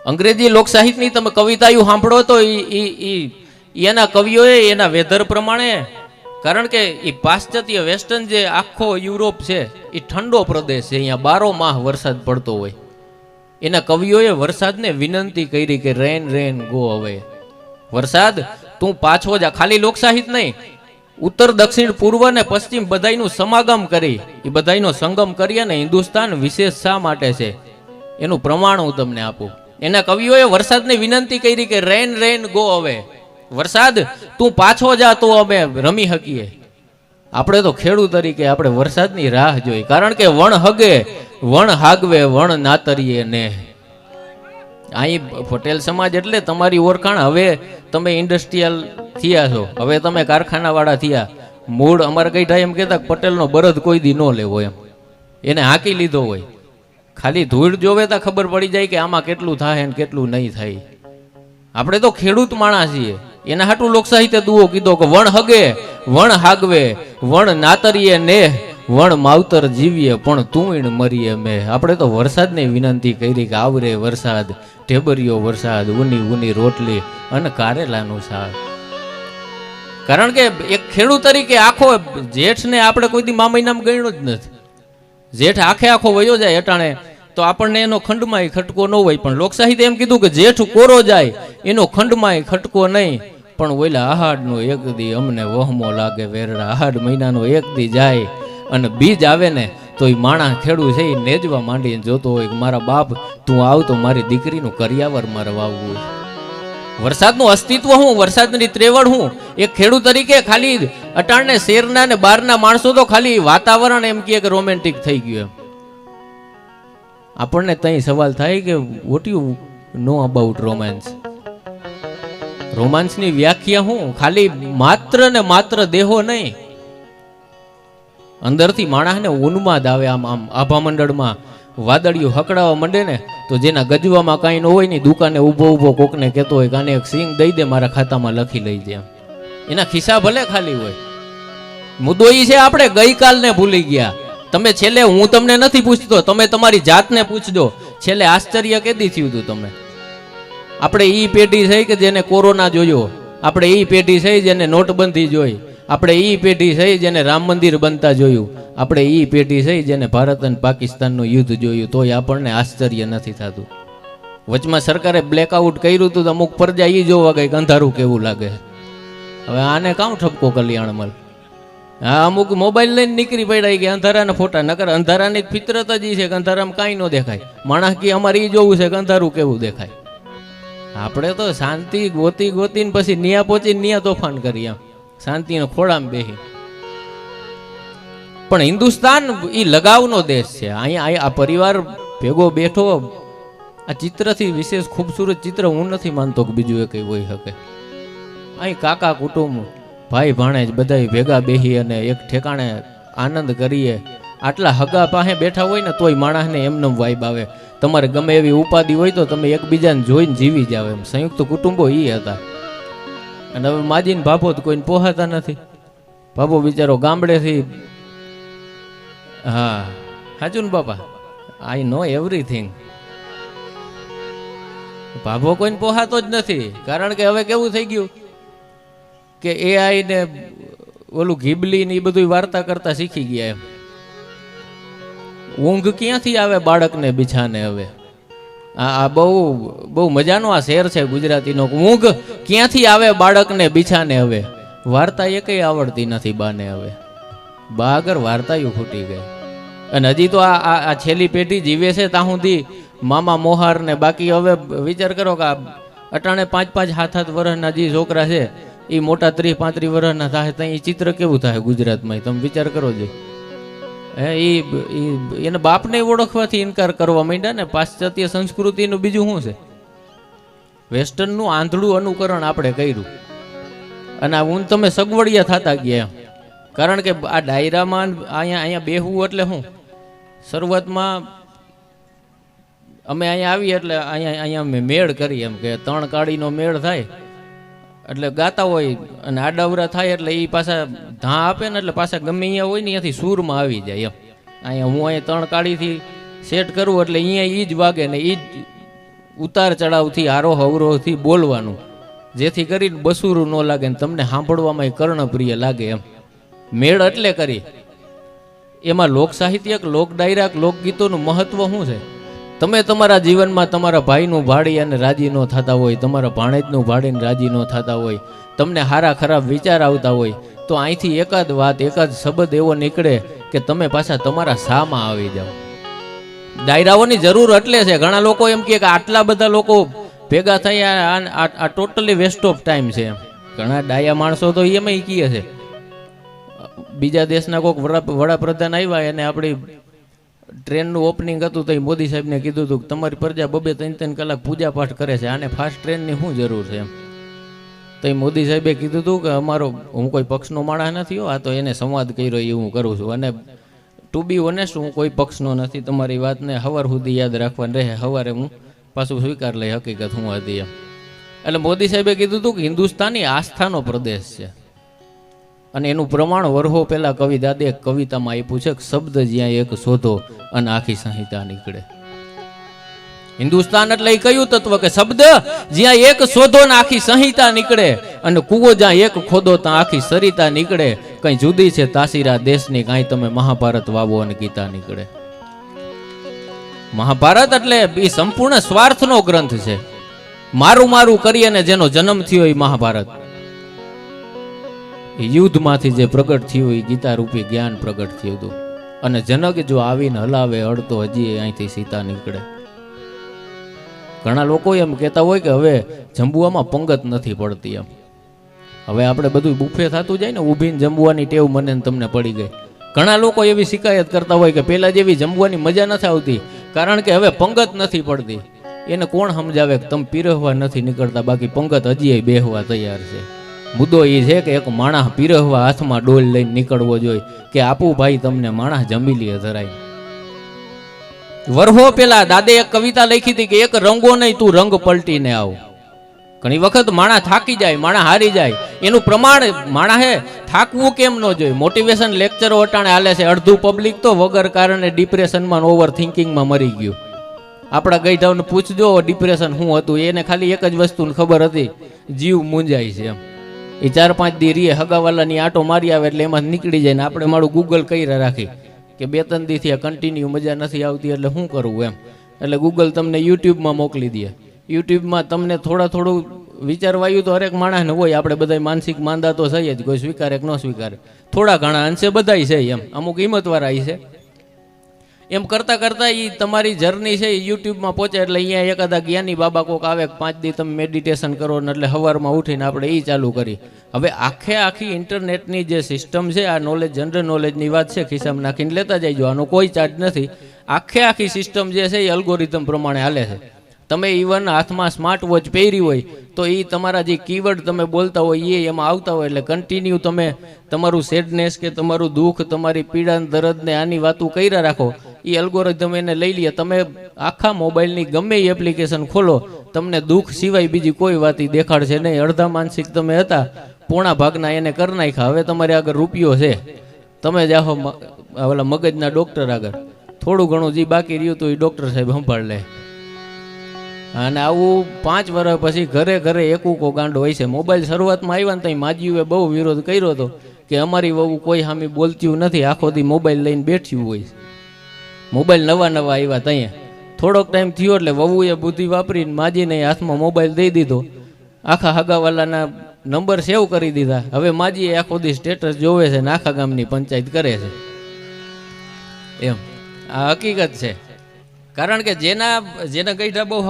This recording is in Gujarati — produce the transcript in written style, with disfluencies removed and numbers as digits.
અંગ્રેજી લોક સાહિત્યની તમે કવિતાઓ સાંભળો તો એના કવિઓએ એના વેધર પ્રમાણે, કારણ કે એ પાશ્ચાત્ય વેસ્ટર્ન જે આખો યુરોપ છે એ ઠંડો પ્રદેશ છે, અહીંયા 12 માહ વરસાદ પડતો હોય. એના કવિઓએ વરસાદને વિનંતી કરી કે રેન રેન ગો અવે, વરસાદ તું પાછો જા. ખાલી લોક સાહિત્ય નહીં, ઉત્તર દક્ષિણ પૂર્વ ને પશ્ચિમ બધાયનું સમાગમ કરી, એ બધાયનો સંગમ કરી અને હિન્દુસ્તાન વિશેષ શા માટે છે એનું પ્રમાણ હું તમને આપું. એના કવિઓએ વરસાદને વિનંતી કરી કે રેન રેન ગો અવે, વરસાદ તું પાછો જા તો અમે રમી શકીએ. આપણે તો ખેડૂત તરીકે આપણે વરસાદની રાહ જોઈ, કારણ કે વણ હગે વણ હાગવે વણ નાતરીએ ને. અહીં પટેલ સમાજ એટલે તમારી ઓળખાણ, હવે તમે ઇન્ડસ્ટ્રીયલ થયા છો, હવે તમે કારખાના વાળા થયા. મૂળ અમારે કઈ થાય એમ કહેતા પટેલનો બરદ કોઈ દી ન લેવો એમ, એને હાંકી લીધો હોય. ખાલી ધૂળ જોવે તો ખબર પડી જાય કે આમાં કેટલું થાય ને કેટલું નહીં થાય. આપણે તો ખેડૂત માણસ છીએ, એના હાટું લોક સાહિત્ય દુઓ કીધો કે વણ હગે વણ હાગવે વણ નાતરીએ ને વણ માવતર જીવીએ પણ તું મરીએ મેં. આપણે તો વરસાદને વિનંતી કરી કે આવરે વરસાદ, ઢેબરિયો વરસાદ, ઊની ઊની રોટલી અને કારેલાનું શાક. કારણ કે એક ખેડૂત તરીકે આખો જેઠને આપણે કોઈ દી મા મહિનામાં ગણ્યો જ નથી. જેઠ આખો વયો જાય અટાણે તો આપણને એનો ખંડમાં ખટકો ન હોય, પણ લોક સાહિત્ય એમ કીધું કે જેઠ કોરો જાય એનો ખંડમાં ખટકો નહીં, પણ ઓલા આહાડનો એક દી અમને વહમો લાગે વેરડા. આહાડ મહિનાનો એક દી જાય અને બીજ આવે ને તો એ માણા ખેડૂત છે એ નેજવા માંડીને જોતો હોય કે મારા બાપ તું આવ તો મારી દીકરીનું કરિયાવર મારે વાવવું. વરસાદનું અસ્તિત્વ હું, વરસાદની ત્રેવડ હું. એક ખેડૂત તરીકે ખાલી અટાણને શેરના ને બહારના માણસો તો ખાલી વાતાવરણ એમ કહે કે રોમેન્ટિક થઈ ગયું એમ. આપણને તઈ સવાલ થાય કે what you know about romance. રોમાન્સની વ્યાખ્યા હું, ખાલી માત્ર ને માત્ર દેહો નહીં, અંદરથી માણસને ઉન્માદ આવે. આમ આમ આભા મંડળમાં વાદળિયું હકડાવા માંડે ને તો જેના ગજવામાં કાંઈ ન હોય ને દુકાને ઊભો કોકને કહેતો હોય કાને એક સિંગ દઈ દે મારા ખાતામાં લખી લઈ જાય. એના ખિસ્સા ભલે ખાલી હોય. મુદ્દો એ છે આપણે ગઈકાલને ભૂલી ગયા. તમે છેલ્લે, હું તમને નથી પૂછતો, તમે તમારી જાતને પૂછજો છેલ્લે આશ્ચર્ય કેદી થયું હતું તમે. આપણે ઈ પેઢી છે કે જેને કોરોના જોયો, આપણે ઈ પેઢી છે જેને નોટબંધી જોઈ, આપણે ઈ પેઢી છે જેને રામ મંદિર બનતા જોયું, આપણે ઈ પેઢી છે જેને ભારત અને પાકિસ્તાનનું યુદ્ધ જોયું, તોય આપણને આશ્ચર્ય નથી થતું. વચમાં સરકારે બ્લેકઆઉટ કર્યું હતું તો અમુક પ્રજા ઈ જોવા ગઈ અંધારું કેવું લાગે. હવે આને કામ ઠપકો કલ્યાણમલ. હા, અમુક મોબાઈલ લઈને નીકળી પડ્યા કે અંધારાના ફોટા, નકર અંધારાની ફિતરત જ છે કે અંધારામાં કાંઈ ન દેખાય. માણસ કે અમારે ઈ જોવું છે કે અંધારું કેવું દેખાય. આપણે તો શાંતિ ગોતીને પછી નિયા પહોંચીને નિયા તોફાન કરીએ, શાંતિનો ખોળામાં બેહી. પણ હિન્દુસ્તાન એ લગાવનો દેશ છે. અહીંયા આ પરિવાર ભેગો બેઠો, આ ચિત્રથી વિશેષ ખૂબસૂરત ચિત્ર હું નથી માનતો કે બીજું એ કઈ હોઈ શકે. અહીં કાકા કુટુંબ, ભાઈ ભાણેજ બધા ભેગા બેહી અને એક ઠેકાણે આનંદ કરીએ. આટલા હગા પાસે બેઠા હોય ને તોય માણસને એમને વાઇબ આવે. તમારે ગમે એવી ઉપાધિ હોય તો તમે એકબીજાને જોઈને જીવી જાવ એમ. સંયુક્ત કુટુંબો એ હતા. અને હવે માજીને ભાભો તો કોઈને પોહાતા નથી. ભાભો બિચારો ગામડેથી, હા સાચું ને બાપા, આઈ નો એવરીથિંગ. ભાભો કોઈને પોહાતો જ નથી, કારણ કે હવે કેવું થઈ ગયું કે એઆઈ ને ઓલું ઘીબલી ને એ બધું વાર્તા કરતા શીખી ગયા એમ. ઊંઘ ક્યાંથી આવે બાળકને બિછાને હવે. આ બહુ મજાનો આ શેર છે ગુજરાતીનો. ઊંઘ ક્યાંથી આવે બાળકને બિછાને હવે. વાર્તા એ કઈ આવડતી નથી બાને હવે. બા આગળ વાર્તાયું ખૂટી ગઈ. અને હજી તો આ છેલ્લી પેઢી જીવે છે ત્યાં સુધી મામા મોહાર ને બાકી. હવે વિચાર કરો કે અટાણે 5-5 7-7 વર્ષના જે છોકરા છે એ મોટા 30-35 વર્ષના થાય ત્યાં એ ચિત્ર કેવું થાય ગુજરાતમાં, તમે વિચાર કરો છો. એને બાપને ઓળખવાથી ઇનકાર કરવા માંડ્યા ને. પાશ્ચાત્ય સંસ્કૃતિનું બીજું શું છે, વેસ્ટર્નનું આંધળું અનુકરણ આપણે કર્યું. અને હું તમે સગવડિયા થતા ગયા. કારણ કે આ ડાયરામાં અહીંયા બેહવું એટલે શું, શરૂઆતમાં અમે અહીંયા આવીએ એટલે અહીંયા અમે મેળ કરી એમ કે 3 કાળીનો મેળ થાય એટલે ગાતા હોય, અને આડાવરા થાય એટલે એ પાછા ધા આપે ને એટલે પાછા ગમે અહીંયા હોય ને અહીંયાથી સૂરમાં આવી જાય એમ. અહીંયા હું અહીંયા 3 કાળીથી સેટ કરું એટલે અહીંયા એ જ વાગે ને એ જ ઉતાર ચડાવથી આરોહ અવરોહથી બોલવાનું, જેથી કરીને બસુરું ન લાગે ને તમને સાંભળવામાં કર્ણપ્રિય લાગે. એમ મેળ એટલે કરી એમાં લોક સાહિત્યક, લોક ડાયરા, લોકગીતોનું મહત્વ શું છે? તમે તમારા જીવનમાં તમારા ભાઈનું ભાડી અને રાજી ન થતા હોય, તમારા ભાણેજનું ભાડીને રાજી ન થતા હોય, તમને સારા ખરાબ વિચાર આવતા હોય, તો અહીંથી એકાદ વાત, એકાદ શબ્દ એવો નીકળે કે તમે પાછા તમારા સામાં આવી જાઓ. ડાયરાઓની જરૂર એટલે છે. ઘણા લોકો એમ કહે કે આટલા બધા લોકો ભેગા થઈ આ ટોટલી વેસ્ટ ઓફ ટાઈમ છે. ઘણા ડાયા માણસો તો એમાં કહે છે. બીજા દેશના કોઈક વડાપ્રધાન આવ્યા અને આપણી ટ્રેનનું ઓપનિંગ હતું તો મોદી સાહેબને કીધું હતું કે તમારી પ્રજા 2-3 કલાક પૂજા પાઠ કરે છે, આને ફાસ્ટ ટ્રેનની શું જરૂર છે? એમ તો મોદી સાહેબે કીધું હતું કે હું કોઈ પક્ષનો માણસ નથી, આ તો એને સંવાદ કર્યો એ હું કરું છું, અને ટુ બી ઓનેસ્ટ હું કોઈ પક્ષનો નથી. તમારી વાતને હવાર સુધી યાદ રાખવાની રહે, સવારે હું પાછું સ્વીકાર લઈ હકીકત હું હતી. એમ એટલે મોદી સાહેબે કીધું હતું કે હિન્દુસ્તાની આસ્થાનો પ્રદેશ છે, અને એનું પ્રમાણ વર્ષો પહેલા કવિ દાદે એક કવિતામાં આપ્યું છે કે શબ્દ જ્યાં એક શોધો અને આખી સંહિતા નીકળે. હિન્દુસ્તાન એટલે એ કયું તત્વ કે શબ્દ જ્યાં એક શોધો ને આખી સંહિતા નીકળે, અને કૂવો જ્યાં એક ખોદો ત્યાં આખી સરિતા નીકળે. કઈ જુદી છે તાસીરા દેશની, કાંઈ તમે મહાભારત વાવો અને ગીતા નીકળે. મહાભારત એટલે એ સંપૂર્ણ સ્વાર્થનો ગ્રંથ છે. મારું મારું કરી અને જેનો જન્મ થયો એ મહાભારત. યુદ્ધમાંથી જે પ્રગટ થયું એ ગીતા રૂપી જ્ઞાન પ્રગટ થયું હતું. અને જનક જો આવીને હલાવે અડતો હજી અહીંથી સીતા નીકળે. ઘણા લોકો એમ કહેતા હોય કે હવે જંબુવામાં પંગત નથી પડતી. એમ હવે આપણે બધું બુફે થતું જાય ને, ઊભીને જમવાની ટેવ મને તમને પડી ગઈ. ઘણા લોકો એવી શિકાયત કરતા હોય કે પહેલા જેવી જમવાની મજા નથી આવતી, કારણ કે હવે પંગત નથી પડતી. એને કોણ સમજાવે કે તમે પીરહવા નથી નીકળતા, બાકી પંગત હજી બેહવા તૈયાર છે. મુદ્દો એ છે કે એક માણસ પીરહવા હાથમાં ડોલ લઈને નીકળવો જોઈએ કે આપું ભાઈ તમને માણસ જમી લે ધરાય. વર્ષો પેલા દાદે એક કવિતા લખી હતી કે એક રંગો નહીં તું રંગ પલટીને આવ. ઘણી વખત માણસ થાકી જાય, માણસ હારી જાય, એનું પ્રમાણ માણસે થાકવું કેમ ન જોઈએ. મોટિવેશન લેક્ચરો અટાણે હાલે છે, અડધું પબ્લિક તો વગર કારણે ડિપ્રેશનમાં, ઓવર થિંકિંગમાં મરી ગયું. આપણા ગઈઢાઓને પૂછજો ડિપ્રેશન શું હતું, એને ખાલી એક જ વસ્તુની ખબર હતી, જીવ મૂંઝાય છે. એમ એ 4-5 દી રીએ હગાવાલાની આટો મારી આવે એટલે એમાં નીકળી જાય ને આપણે મારું ગૂગલ કર્યા રાખી કે 2-3 દીથી આ કન્ટિન્યુ મજા નથી આવતી એટલે શું કરવું. એમ એટલે ગૂગલ તમને યુટ્યુબમાં મોકલી દે. યુટ્યુબમાં તમને થોડું વિચારવાયું તો હરેક માણસને હોય. આપણે બધા માનસિક માંદા તો થઈ જ, કોઈ સ્વીકારે કે ન સ્વીકારે, થોડા ઘણા અંશે બધાય છે. એમ અમુક હિંમતવાળા છે. એમ કરતાં કરતાં એ તમારી જર્ની છે એ યુટ્યુબમાં પહોંચે એટલે અહીંયા એકાદા જ્ઞાની બાબા કોક આવે 5 દી તમે મેડિટેશન કરો ને એટલે સવારમાં ઉઠીને આપણે એ ચાલુ કરી. હવે આખી ઇન્ટરનેટની જે સિસ્ટમ છે, આ નોલેજ જનરલ નોલેજની વાત છે, ખિસ્સામાં નાખીને લેતા જઈજો, આનો કોઈ ચાર્જ નથી. આખી સિસ્ટમ જે છે એ અલ્ગોરિધમ પ્રમાણે હાલે છે. તમે ઇવન હાથમાં સ્માર્ટ વોચ પહેરી હોય તો એ તમારા જે કીવર્ડ તમે બોલતા હોય એ એમાં આવતા હોય, એટલે કન્ટિન્યુ તમે તમારું સેડનેસ કે તમારું દુઃખ, તમારી પીડા દર્દ ને આની વાતો કર્યા રાખો. એ અલ્ગોરિધમ એને લઈ લે. તમે આખા મોબાઈલની ગમે એ એપ્લિકેશન ખોલો, તમને દુઃખ સિવાય બીજી કોઈ વાત દેખાડશે નહીં. અડધા માનસિક તમે હતા, પોણા ભાગના એને કરી નાખ્યા. હવે તમારે આગળ રૂપિયો છે, તમે જાઓ ઓલા મગજના ડોક્ટર આગળ, થોડું ઘણું જે બાકી રહ્યું તો એ ડોક્ટર સાહેબ સંભાળ લે. અને આવું 5 વર્ષ પછી ઘરે ઘરે એકુકો ગાંડો હોય છે. મોબાઈલ શરૂઆતમાં આવ્યા ને તો માજીઓએ બહુ વિરોધ કર્યો હતો કે અમારી વહુ કોઈ સામે બોલતી નથી, આખો દી મોબાઈલ લઈને બેઠ્યું હોય. મોબાઈલ નવા આવ્યા ત્યાં થોડોક ટાઈમ થયો એટલે વહુએ બુદ્ધિ વાપરીને માજીને હાથમાં મોબાઈલ દઈ દીધો, આખા હગાવાલાના નંબર સેવ કરી દીધા. હવે માજીએ આખો દી સ્ટેટસ જોવે છે ને આખા ગામની પંચાયત કરે છે. એમ આ હકીકત છે. કારણ કે જેના ગઈઢા બહુ